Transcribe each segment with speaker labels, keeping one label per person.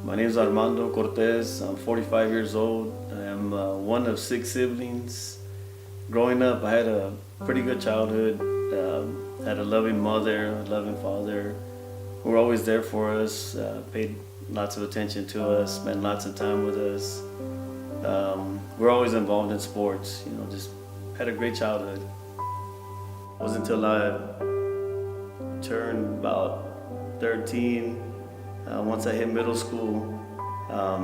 Speaker 1: My name is Armando Cortez. I'm 45 years old. I am one of six siblings. Growing up, I had a pretty good childhood. Had a loving mother, a loving father, who were always there for us, paid lots of attention to us, spent lots of time with us. We're always involved in sports, just had a great childhood. It wasn't until I turned about 13, once I hit middle school, I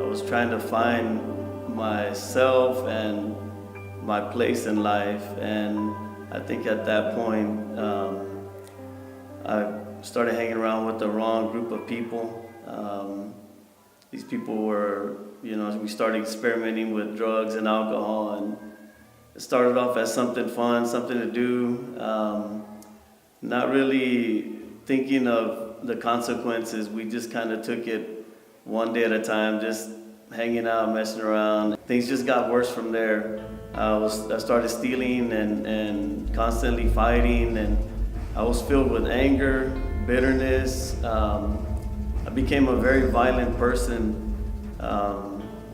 Speaker 1: was trying to find myself and my place in life, and I think at that point I started hanging around with the wrong group of people. These people were, we started experimenting with drugs and alcohol, and it started off as something fun, something to do, not really thinking of the consequences. We just kind of took it one day at a time, just hanging out, messing around. Things just got worse from there. I started stealing and constantly fighting, and I was filled with anger, bitterness. I became a very violent person,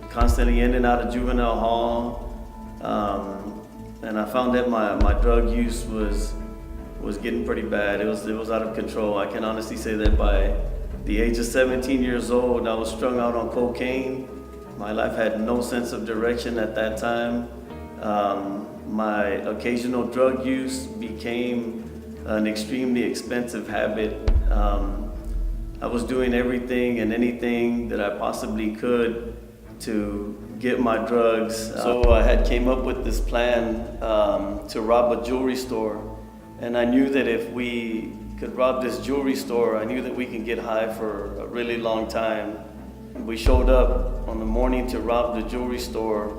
Speaker 1: constantly in and out of juvenile hall. And I found that my drug use was getting pretty bad. It was out of control. I can honestly say that by the age of 17 years old, I was strung out on cocaine. My life had no sense of direction at that time. My occasional drug use became an extremely expensive habit. I was doing everything and anything that I possibly could to get my drugs. So I had came up with this plan to rob a jewelry store. And I knew that if we could rob this jewelry store, I knew that we could get high for a really long time. We showed up on the morning to rob the jewelry store.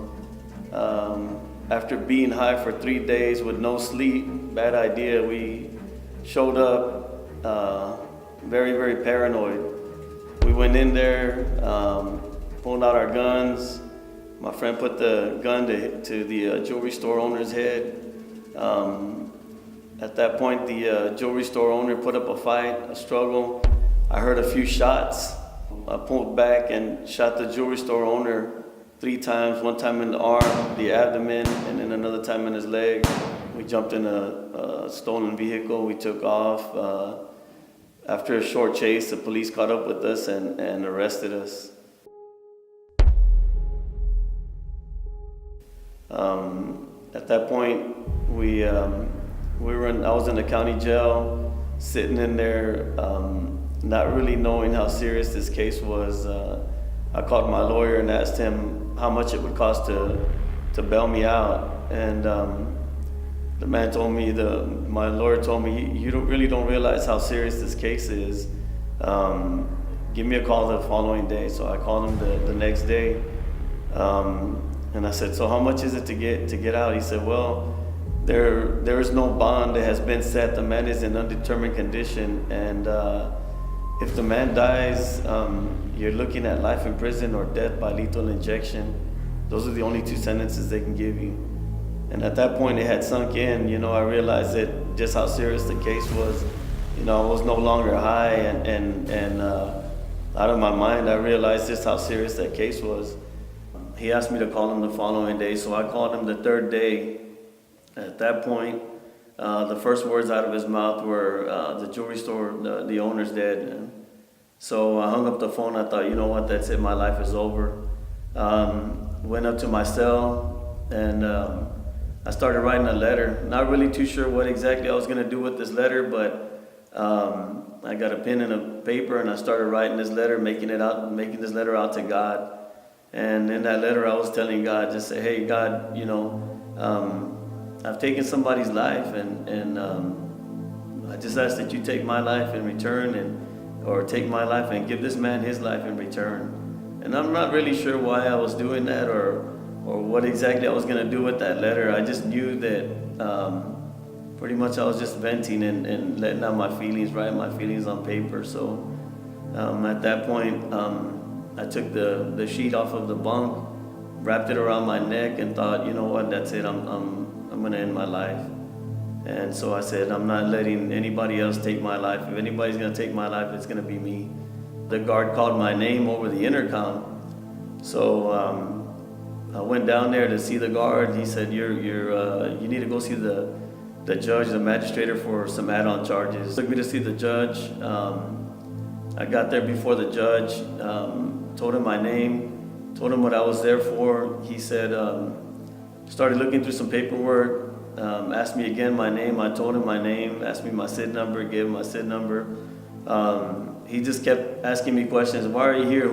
Speaker 1: After being high for 3 days with no sleep, bad idea, we showed up very, very paranoid. We went in there, pulled out our guns. My friend put the gun to the jewelry store owner's head. At that point, the jewelry store owner put up a fight, a struggle. I heard a few shots. I pulled back and shot the jewelry store owner 3 times, one time in the arm, the abdomen, and then another time in his leg. We jumped in a stolen vehicle, we took off. After a short chase, the police caught up with us and arrested us. At that point, I was in the county jail, sitting in there, not really knowing how serious this case was. I called my lawyer and asked him how much it would cost to bail me out. And the man told me, my lawyer told me, you really don't realize how serious this case is. Give me a call the following day. So I called him the next day. And I said, so how much is it to get out? He said, well, there is no bond that has been set. The man is in undetermined condition, and if the man dies, you're looking at life in prison or death by lethal injection. Those are the only 2 sentences they can give you. And at that point, it had sunk in. I realized that just how serious the case was. I was no longer high and out of my mind. I realized just how serious that case was. He asked me to call him the following day, so I called him the 3rd day. At that point, the first words out of his mouth were, the jewelry store, the owner's dead. So I hung up the phone. I thought, you know what, that's it, my life is over. Went up to my cell and I started writing a letter. Not really too sure what exactly I was gonna do with this letter, but I got a pen and a paper and I started writing this letter, making this letter out to God. And in that letter, I was telling God, just say, hey, God, I've taken somebody's life, and I just ask that you take my life in return, or take my life and give this man his life in return. And I'm not really sure why I was doing that, or what exactly I was going to do with that letter. I just knew that pretty much I was just venting and letting out my feelings, writing my feelings on paper. So at that point, I took the sheet off of the bunk, wrapped it around my neck, and thought, you know what, that's it, I'm gonna end my life. And so I said, I'm not letting anybody else take my life. If anybody's gonna take my life, it's gonna be me. The guard called my name over the intercom. So I went down there to see the guard. He said, you need to go see the judge, the magistrator, for some add-on charges. Took me to see the judge. I got there before the judge, told him my name, told him what I was there for. He said, started looking through some paperwork, asked me again my name. I told him my name, asked me my SID number, gave him my SID number. He just kept asking me questions. Why are you here?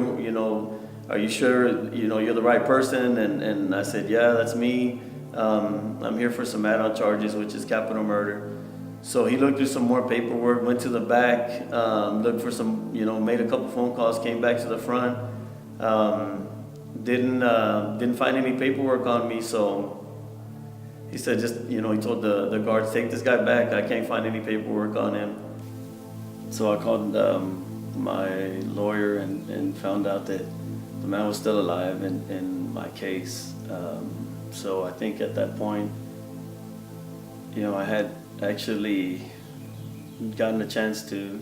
Speaker 1: Are you sure you're the right person? And I said, yeah, that's me. I'm here for some add-on charges, which is capital murder. So he looked through some more paperwork, went to the back, looked for some, made a couple phone calls, came back to the front. Didn't find any paperwork on me. So he said, he told the guards, take this guy back. I can't find any paperwork on him. So I called my lawyer and found out that the man was still alive in my case. So I think at that point, I had actually gotten a chance to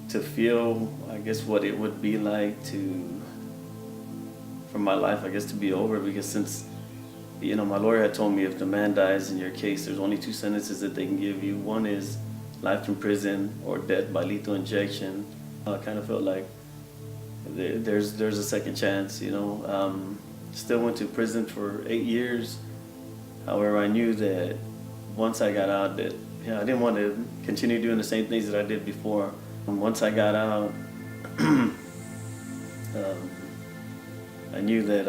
Speaker 1: feel, I guess, what it would be like for my life, I guess, to be over. Because since, my lawyer had told me if the man dies in your case, there's only 2 sentences that they can give you. One is life in prison or death by lethal injection. I kind of felt like there's a second chance, Still went to prison for 8 years. However, I knew that once I got out that I didn't want to continue doing the same things that I did before. And once I got out, I knew that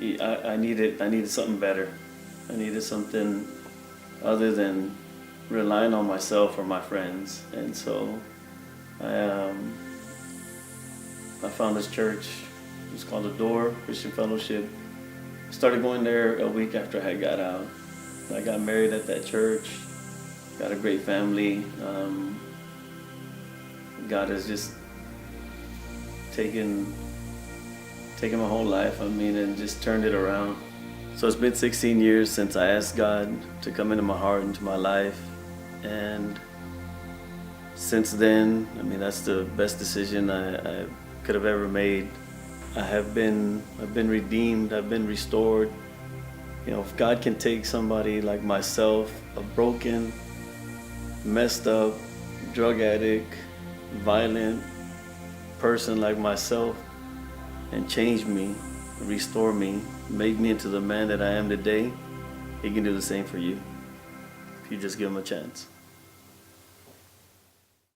Speaker 1: I needed something better. I needed something other than relying on myself or my friends. And so I found this church. It was called The Door Christian Fellowship. I started going there a week after I got out. I got married at that church. Got a great family. God has just taken my whole life, and just turned it around. So it's been 16 years since I asked God to come into my heart, into my life. And since then, that's the best decision I could have ever made. I've been redeemed, I've been restored. If God can take somebody like myself, a broken, messed up, drug addict, violent person like myself, and change me, restore me, make me into the man that I am today, He can do the same for you if you just give Him a chance.